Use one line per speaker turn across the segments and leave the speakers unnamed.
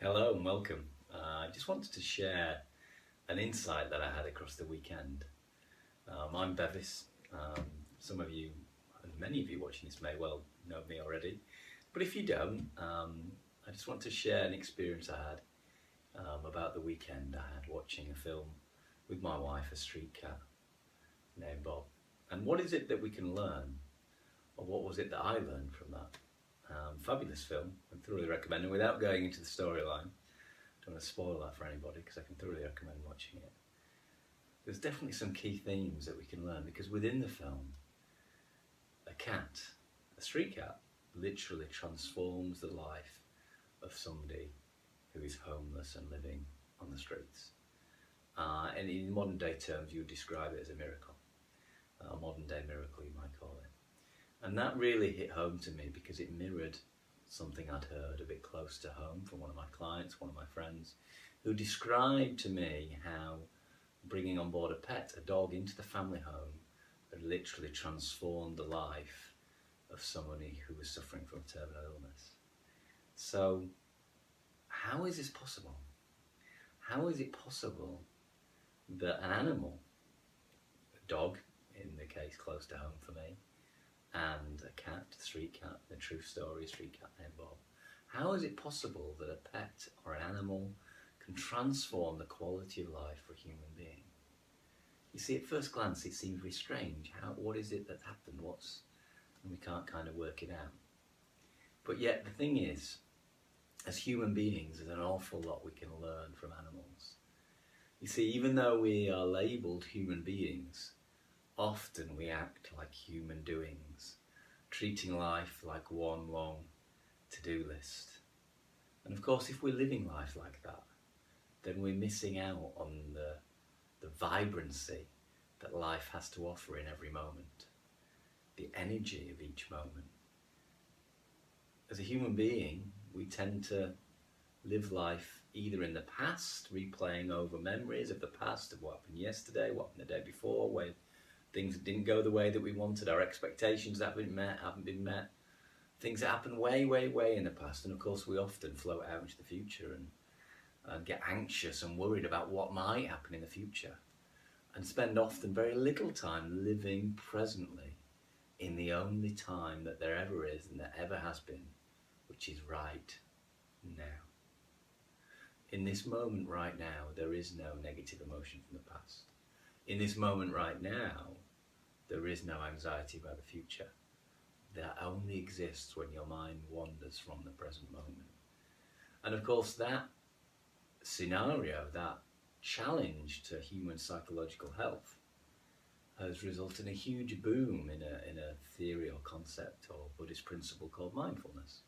Hello and welcome. I just wanted to share an insight that I had across the weekend. I'm Bevis. Some of you, and many of you watching this may well know me already, but if you don't, I just want to share an experience I had about the weekend I had watching a film with my wife, a street cat named Bob. And what is it that we can learn, or what was it that I learned from that? Fabulous film, I thoroughly recommend it. Without going into the storyline, don't want to spoil that for anybody because I can thoroughly recommend watching it. There's definitely some key themes that we can learn because within the film, a cat, a street cat, literally transforms the life of somebody who is homeless and living on the streets. And in modern day terms, you would describe it as a miracle, a modern day miracle you might call it. And that really hit home to me because it mirrored something I'd heard a bit close to home from one of my clients, one of my friends, who described to me how bringing on board a pet, a dog, into the family home had literally transformed the life of somebody who was suffering from terminal illness. So, how is this possible? How is it possible that an animal, a dog in the case close to home for me, and a cat, a street cat, the true story, a street cat named Bob. How is it possible that a pet or an animal can transform the quality of life for a human being? You see, at first glance, it seems very strange. What is it that happened? And we can't kind of work it out. But yet, the thing is, as human beings, there's an awful lot we can learn from animals. You see, even though we are labelled human beings, often we act like human doings, treating life like one long to-do list. And of course, if we're living life like that, then we're missing out on the vibrancy that life has to offer in every moment, the energy of each moment. As a human being, we tend to live life either in the past, replaying over memories of the past, of what happened yesterday, what happened the day before, where things that didn't go the way that we wanted, our expectations that haven't been met, things that happened way, way, way in the past. And of course, we often float out into the future and get anxious and worried about what might happen in the future, and spend often very little time living presently in the only time that there ever is and there ever has been, which is right now. In this moment right now, there is no negative emotion from the past. In this moment right now, there is no anxiety about the future. That only exists when your mind wanders from the present moment. And of course, that scenario, that challenge to human psychological health, has resulted in a huge boom in a theory or concept or Buddhist principle called mindfulness,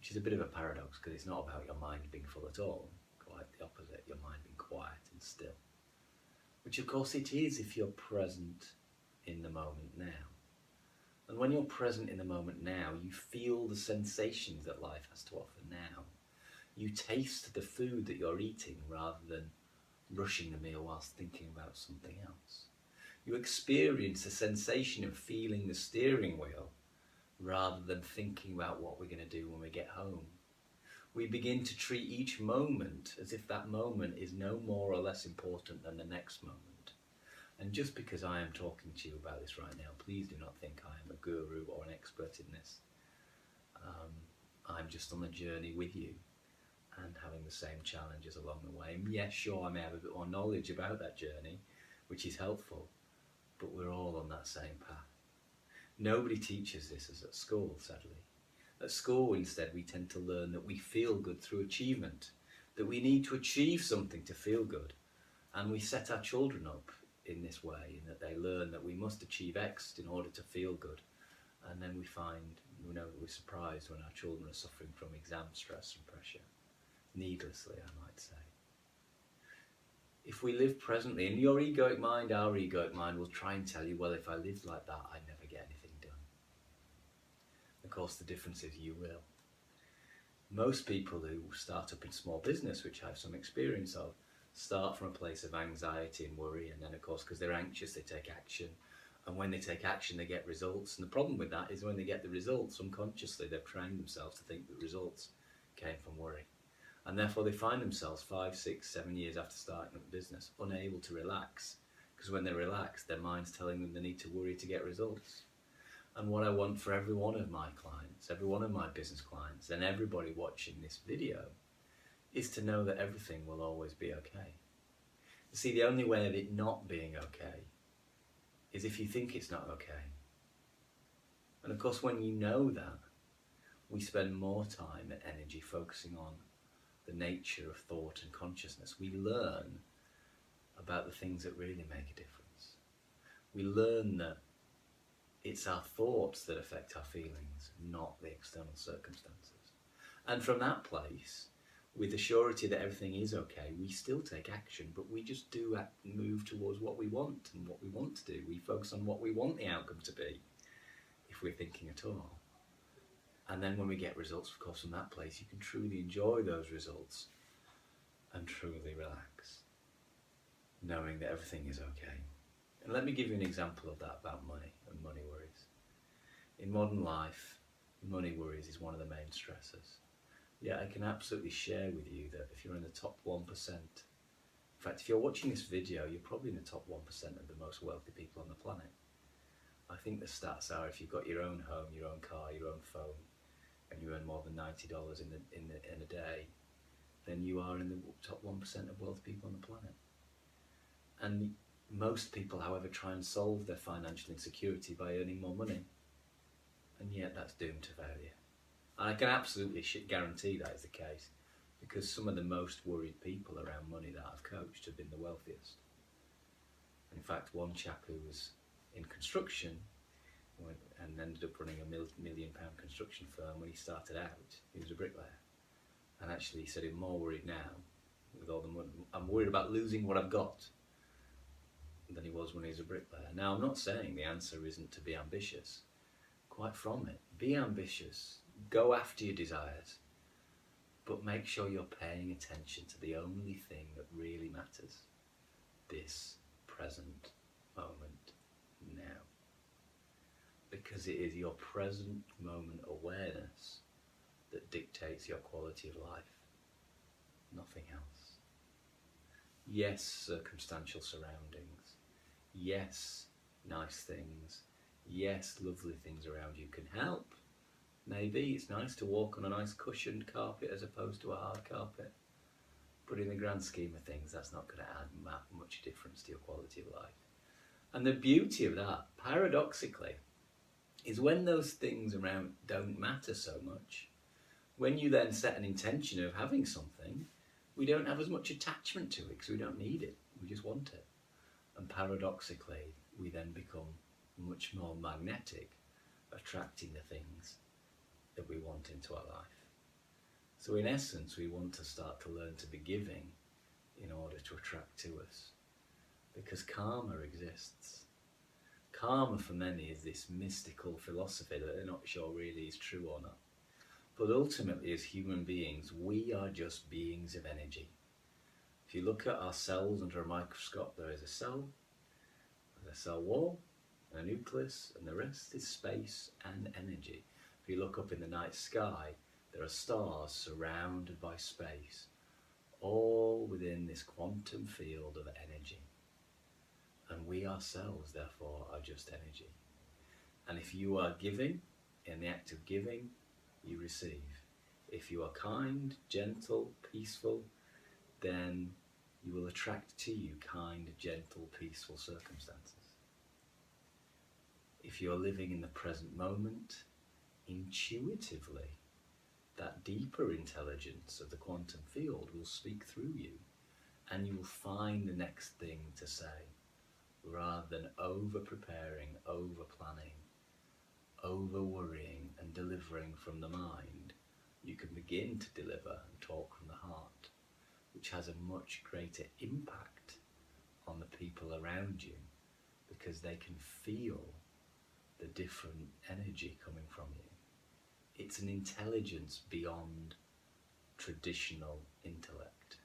which is a bit of a paradox because it's not about your mind being full at all, quite the opposite, your mind being quiet and still. Which of course it is if you're present in the moment now. And when you're present in the moment now, you feel the sensations that life has to offer now. You taste the food that you're eating rather than rushing the meal whilst thinking about something else. You experience the sensation of feeling the steering wheel rather than thinking about what we're going to do when we get home. We begin to treat each moment as if that moment is no more or less important than the next moment. And just because I am talking to you about this right now, please do not think I am a guru or an expert in this. I'm just on the journey with you and having the same challenges along the way. And yes, sure, I may have a bit more knowledge about that journey, which is helpful, but we're all on that same path. Nobody teaches this as at school, sadly. At school, instead, we tend to learn that we feel good through achievement, that we need to achieve something to feel good. And we set our children up in this way, in that they learn that we must achieve X in order to feel good. And then we're surprised when our children are suffering from exam stress and pressure. Needlessly, I might say. If we live presently, and your egoic mind, our egoic mind, will try and tell you, well, if I lived like that, I'd never get anything done. Of course, the difference is you will. Most people who start up in small business, which I have some experience of, start from a place of anxiety and worry, and then of course, because they're anxious, they take action. And when they take action, they get results. And the problem with that is when they get the results, unconsciously, they've trained themselves to think that results came from worry. And therefore they find themselves 5, 6, 7 years after starting up a business unable to relax, because when they relax, their mind's telling them they need to worry to get results. And what I want for every one of my clients, every one of my business clients, and everybody watching this video is to know that everything will always be okay. You see, the only way of it not being okay is if you think it's not okay. And of course, when you know that, we spend more time and energy focusing on the nature of thought and consciousness. We learn about the things that really make a difference. We learn that it's our thoughts that affect our feelings, not the external circumstances. And from that place, with the surety that everything is okay, we still take action, but we just do move towards what we want and what we want to do. We focus on what we want the outcome to be, if we're thinking at all. And then when we get results, of course, from that place, you can truly enjoy those results and truly relax, knowing that everything is okay. And let me give you an example of that about money and money worries. In modern life, money worries is one of the main stressors. Yeah, I can absolutely share with you that if you're in the top 1%, in fact, if you're watching this video, you're probably in the top 1% of the most wealthy people on the planet. I think the stats are if you've got your own home, your own car, your own phone, and you earn more than $90 in a day, then you are in the top 1% of wealthy people on the planet. And most people, however, try and solve their financial insecurity by earning more money, and yet that's doomed to failure. And I can absolutely guarantee that is the case, because some of the most worried people around money that I've coached have been the wealthiest. In fact, one chap who was in construction and ended up running a £1 million construction firm, when he started out, he was a bricklayer. And actually he said, I'm more worried now with all the money. I'm worried about losing what I've got than he was when he was a bricklayer. Now, I'm not saying the answer isn't to be ambitious. Quite from it. Be ambitious. Go after your desires. But make sure you're paying attention to the only thing that really matters. This present moment now. Because it is your present moment awareness that dictates your quality of life. Nothing else. Yes, circumstantial surroundings. Yes, nice things. Yes, lovely things around you can help. Maybe it's nice to walk on a nice cushioned carpet as opposed to a hard carpet. But in the grand scheme of things, that's not going to add much difference to your quality of life. And the beauty of that, paradoxically, is when those things around don't matter so much, when you then set an intention of having something, we don't have as much attachment to it because we don't need it, we just want it. And paradoxically, we then become much more magnetic, attracting the things that we want into our life. So in essence, we want to start to learn to be giving in order to attract to us, because karma exists. Karma for many is this mystical philosophy that they're not sure really is true or not. But ultimately, as human beings, we are just beings of energy. If you look at our cells under a microscope, there is a cell, there's a cell wall, a nucleus, and the rest is space and energy. If you look up in the night sky, there are stars surrounded by space, all within this quantum field of energy. And we ourselves, therefore, are just energy. And if you are giving, in the act of giving, you receive. If you are kind, gentle, peaceful, then you will attract to you kind, gentle, peaceful circumstances. If you're living in the present moment, intuitively, that deeper intelligence of the quantum field will speak through you, and you will find the next thing to say, rather than over-preparing, over-planning, over-worrying and delivering from the mind. You can begin to deliver and talk from the heart, which has a much greater impact on the people around you, because they can feel the different energy coming from you. It's an intelligence beyond traditional intellect.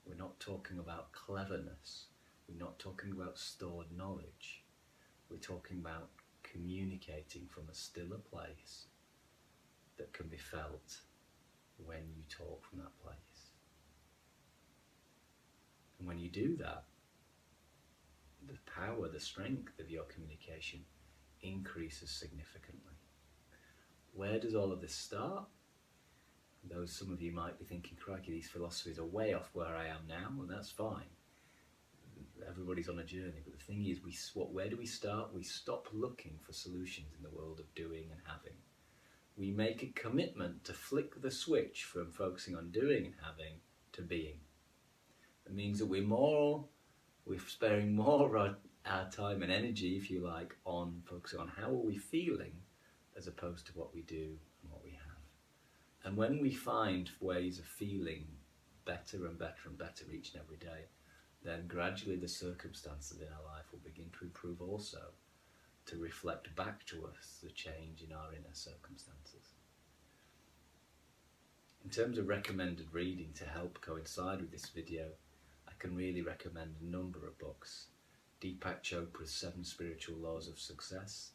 We're not talking about cleverness. We're not talking about stored knowledge. We're talking about communicating from a stiller place that can be felt when you talk from that place. And when you do that, the power, the strength of your communication increases significantly. Where does all of this start? Some of you might be thinking, crikey, these philosophies are way off where I am now, and that's fine. Everybody's on a journey, but the thing is, where do we start? We stop looking for solutions in the world of doing and having. We make a commitment to flick the switch from focusing on doing and having to being. It means that we're sparing more of our time and energy, if you like, on focusing on how are we feeling as opposed to what we do and what we have. And when we find ways of feeling better and better and better each and every day, then gradually the circumstances in our life will begin to improve also, to reflect back to us the change in our inner circumstances. In terms of recommended reading to help coincide with this video, I can really recommend a number of books. Deepak Chopra's 7 Spiritual Laws of Success,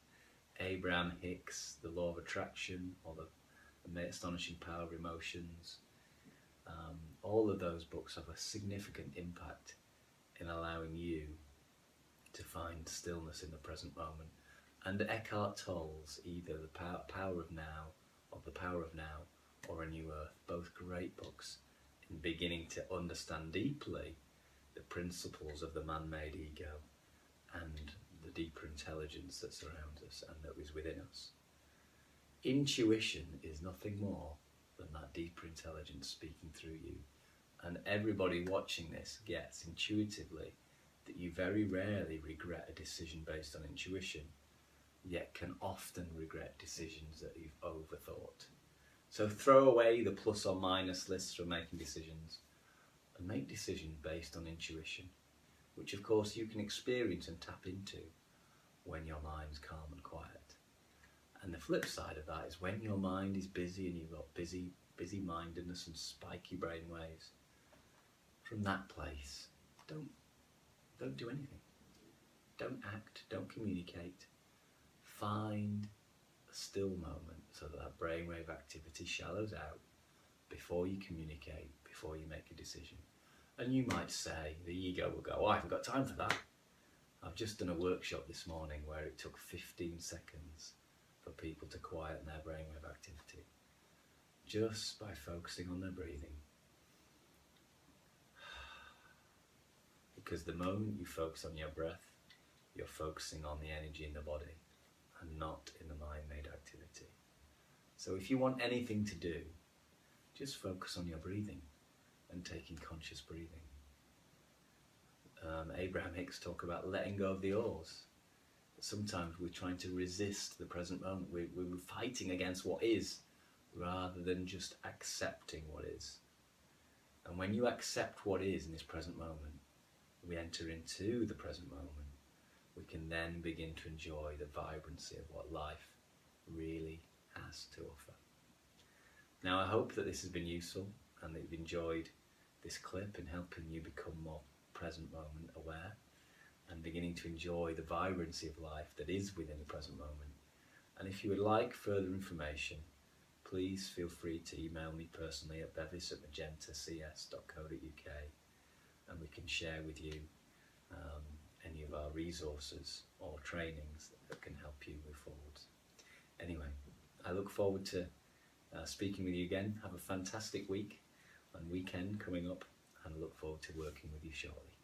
Abraham Hicks' The Law of Attraction, or the Astonishing Power of Emotions. All of those books have a significant impact in allowing you to find stillness in the present moment. And Eckhart Tolle's either The Power of Now, or The Power of Now, or A New Earth, both great books in beginning to understand deeply the principles of the man-made ego and the deeper intelligence that surrounds us and that is within us. Intuition is nothing more than that deeper intelligence speaking through you. And everybody watching this gets intuitively that you very rarely regret a decision based on intuition, yet can often regret decisions that you've overthought. So throw away the plus or minus lists for making decisions and make decisions based on intuition, which of course you can experience and tap into when your mind's calm and quiet. And the flip side of that is when your mind is busy and you've got busy-mindedness and spiky brain waves, from that place, don't do anything. Don't act, don't communicate. Find a still moment so that brainwave activity shallows out before you communicate, before you make a decision. And you might say, the ego will go, oh, I haven't got time for that. I've just done a workshop this morning where it took 15 seconds for people to quieten their brainwave activity just by focusing on their breathing. Because the moment you focus on your breath, you're focusing on the energy in the body and not in the mind-made activity. So if you want anything to do, just focus on your breathing and taking conscious breathing. Abraham Hicks talk about letting go of the oars. Sometimes we're trying to resist the present moment. We're fighting against what is rather than just accepting what is. And when you accept what is in this present moment, we enter into the present moment. We can then begin to enjoy the vibrancy of what life really has to offer. Now, I hope that this has been useful and that you've enjoyed this clip in helping you become more present moment aware and beginning to enjoy the vibrancy of life that is within the present moment. And if you would like further information, please feel free to email me personally at bevis@magentacs.co.uk, and we can share with you any of our resources or trainings that can help you move forward. Anyway, I look forward to speaking with you again. Have a fantastic week and weekend coming up, and look forward to working with you shortly.